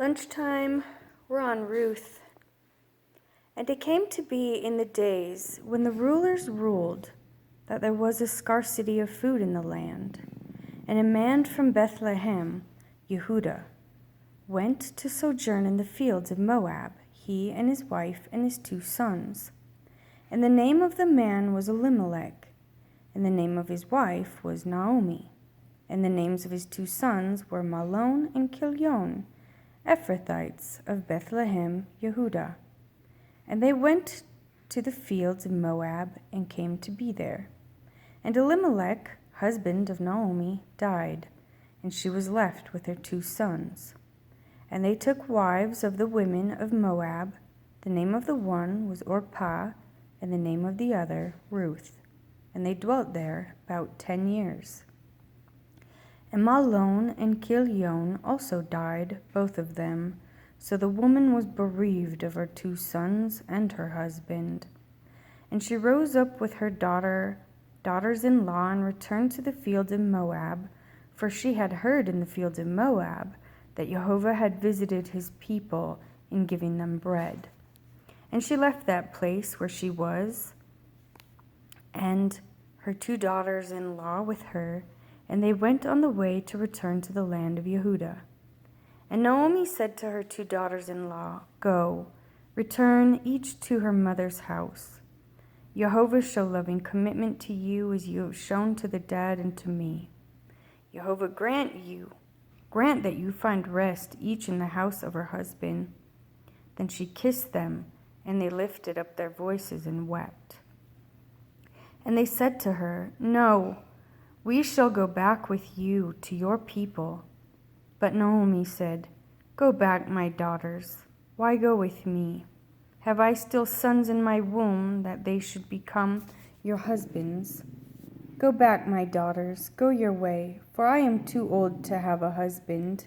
Lunchtime, we're on Ruth. And it came to be in the days when the rulers ruled that there was a scarcity of food in the land. And a man from Bethlehem, Yehudah, went to sojourn in the fields of Moab, he and his wife and his 2 sons. And the name of the man was Elimelech, and the name of his wife was Naomi. And the names of his 2 sons were Mahlon and Chilion, Ephrathites of Bethlehem, Yehudah. And they went to the fields of Moab and came to be there. And Elimelech, husband of Naomi, died, and she was left with her 2 sons. And they took wives of the women of Moab. The name of the one was Orpah, and the name of the other Ruth. And they dwelt there about 10 years. And Mahlon and Chilion also died, both of them. So the woman was bereaved of her 2 sons and her husband. And she rose up with her daughters-in-law, and returned to the fields of Moab, for she had heard in the fields of Moab that Jehovah had visited his people in giving them bread. And she left that place where she was, and her 2 daughters-in-law with her, and they went on the way to return to the land of Yehudah. And Naomi said to her 2 daughters-in-law, Go, return each to her mother's house. Jehovah show loving commitment to you as you have shown to the dead and to me. Jehovah grant that you find rest each in the house of her husband. Then she kissed them, and they lifted up their voices and wept. And they said to her, No, we shall go back with you to your people. But Naomi said, Go back, my daughters. Why go with me? Have I still sons in my womb that they should become your husbands? Go back, my daughters, go your way, for I am too old to have a husband.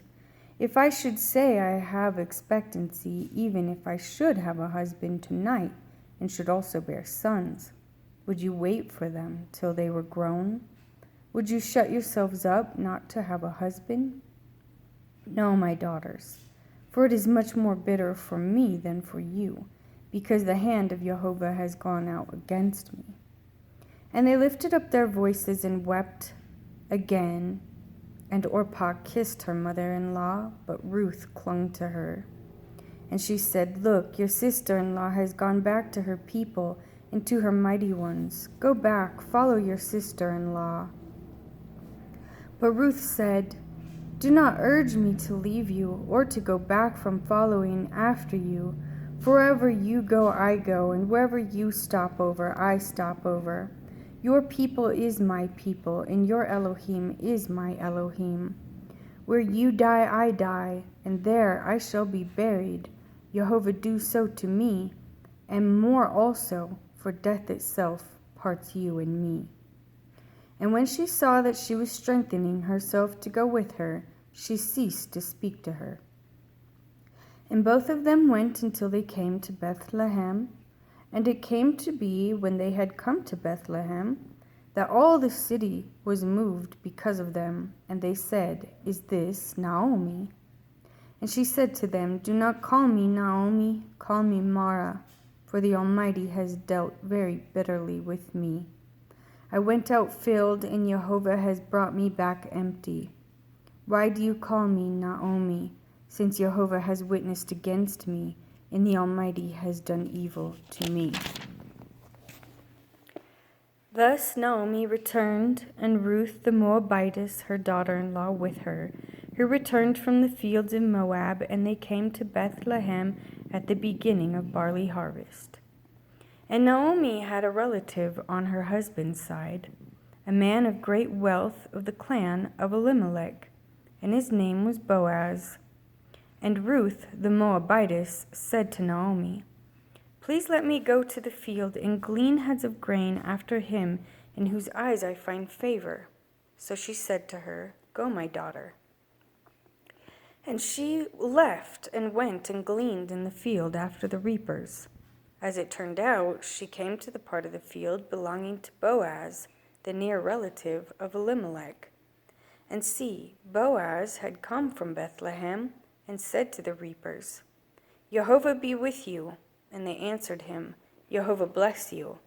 If I should say I have expectancy, even if I should have a husband tonight, and should also bear sons, would you wait for them till they were grown? Would you shut yourselves up not to have a husband? No, my daughters, for it is much more bitter for me than for you, because the hand of Jehovah has gone out against me. And they lifted up their voices and wept again. And Orpah kissed her mother-in-law, but Ruth clung to her. And she said, Look, your sister-in-law has gone back to her people and to her mighty ones. Go back, follow your sister-in-law. But Ruth said, Do not urge me to leave you, or to go back from following after you. For wherever you go, I go, and wherever you stop over, I stop over. Your people is my people, and your Elohim is my Elohim. Where you die, I die, and there I shall be buried. Jehovah do so to me, and more also, for death itself parts you and me. And when she saw that she was strengthening herself to go with her, she ceased to speak to her. And both of them went until they came to Bethlehem. And it came to be, when they had come to Bethlehem, that all the city was moved because of them. And they said, Is this Naomi? And she said to them, Do not call me Naomi, call me Mara, for the Almighty has dealt very bitterly with me. I went out filled, and Jehovah has brought me back empty. Why do you call me Naomi, since Jehovah has witnessed against me, and the Almighty has done evil to me? Thus Naomi returned, and Ruth the Moabitess, her daughter-in-law, with her, who returned from the fields of Moab, and they came to Bethlehem at the beginning of barley harvest. And Naomi had a relative on her husband's side, a man of great wealth of the clan of Elimelech, and his name was Boaz. And Ruth the Moabitess said to Naomi, Please let me go to the field and glean heads of grain after him in whose eyes I find favor. So she said to her, Go, my daughter. And she left and went and gleaned in the field after the reapers. As it turned out, she came to the part of the field belonging to Boaz, the near relative of Elimelech. And see, Boaz had come from Bethlehem and said to the reapers, Jehovah be with you. And they answered him, Jehovah bless you.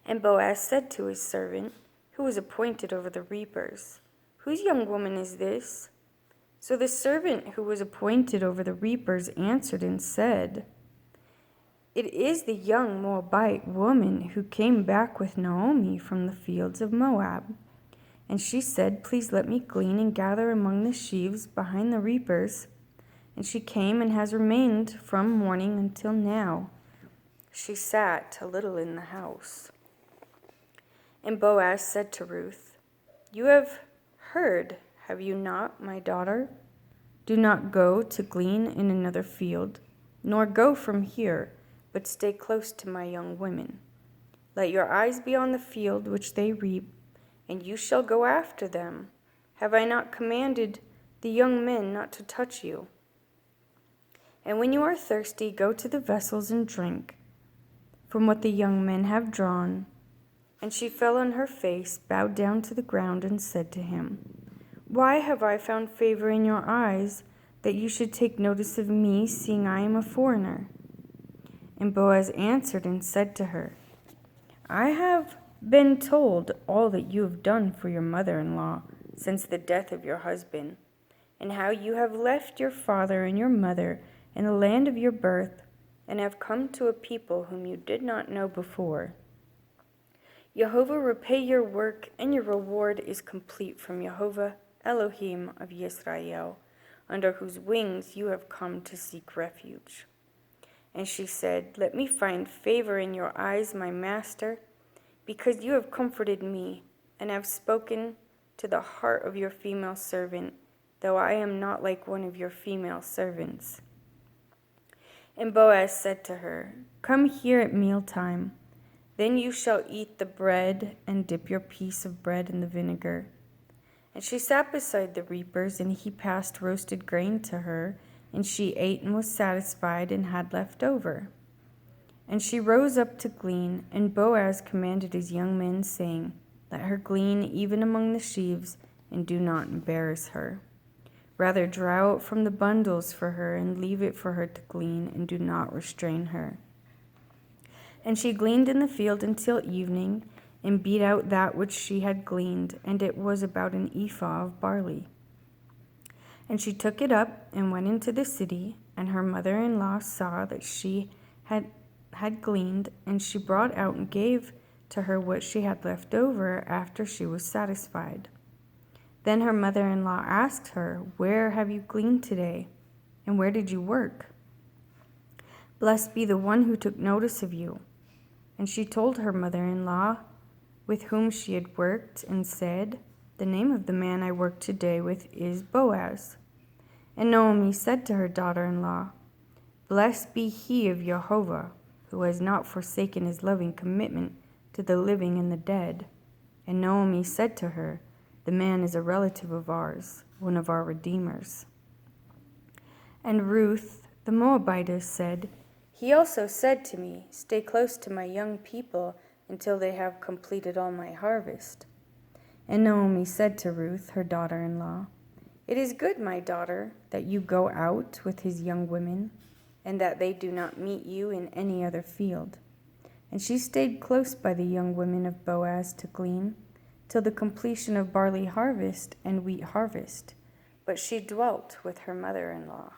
And Boaz said to his servant, who was appointed over the reapers, Whose young woman is this? So the servant who was appointed over the reapers answered and said, It is the young Moabite woman who came back with Naomi from the fields of Moab. And she said, Please let me glean and gather among the sheaves behind the reapers. And she came and has remained from morning until now. She sat a little in the house. And Boaz said to Ruth, You have heard, have you not, my daughter? Do not go to glean in another field, nor go from here, but stay close to my young women. Let your eyes be on the field which they reap, and you shall go after them. Have I not commanded the young men not to touch you? And when you are thirsty, go to the vessels and drink from what the young men have drawn. And she fell on her face, bowed down to the ground, and said to him, Why have I found favor in your eyes, that you should take notice of me, seeing I am a foreigner? And Boaz answered and said to her, I have been told all that you have done for your mother-in-law since the death of your husband, and how you have left your father and your mother in the land of your birth, and have come to a people whom you did not know before. Jehovah repay your work, and your reward is complete from Jehovah Elohim of Yisrael, under whose wings you have come to seek refuge. And she said, Let me find favor in your eyes, my master, because you have comforted me, and have spoken to the heart of your female servant, though I am not like one of your female servants. And Boaz said to her, Come here at mealtime. Then you shall eat the bread and dip your piece of bread in the vinegar. And she sat beside the reapers, and he passed roasted grain to her, and she ate and was satisfied and had left over. And she rose up to glean, and Boaz commanded his young men, saying, Let her glean even among the sheaves, and do not embarrass her. Rather draw out from the bundles for her, and leave it for her to glean, and do not restrain her. And she gleaned in the field until evening, and beat out that which she had gleaned, and it was about an ephah of barley. And she took it up and went into the city, and her mother-in-law saw that she had gleaned, and she brought out and gave to her what she had left over after she was satisfied. Then her mother-in-law asked her, Where have you gleaned today, and where did you work? Blessed be the one who took notice of you. And she told her mother-in-law with whom she had worked, and said, The name of the man I worked today with is Boaz. And Naomi said to her daughter-in-law, Blessed be he of Jehovah, who has not forsaken his loving commitment to the living and the dead. And Naomi said to her, The man is a relative of ours, one of our redeemers. And Ruth, the Moabitess, said, He also said to me, Stay close to my young people until they have completed all my harvest. And Naomi said to Ruth, her daughter-in-law, It is good, my daughter, that you go out with his young women, and that they do not meet you in any other field. And she stayed close by the young women of Boaz to glean, till the completion of barley harvest and wheat harvest. But she dwelt with her mother-in-law.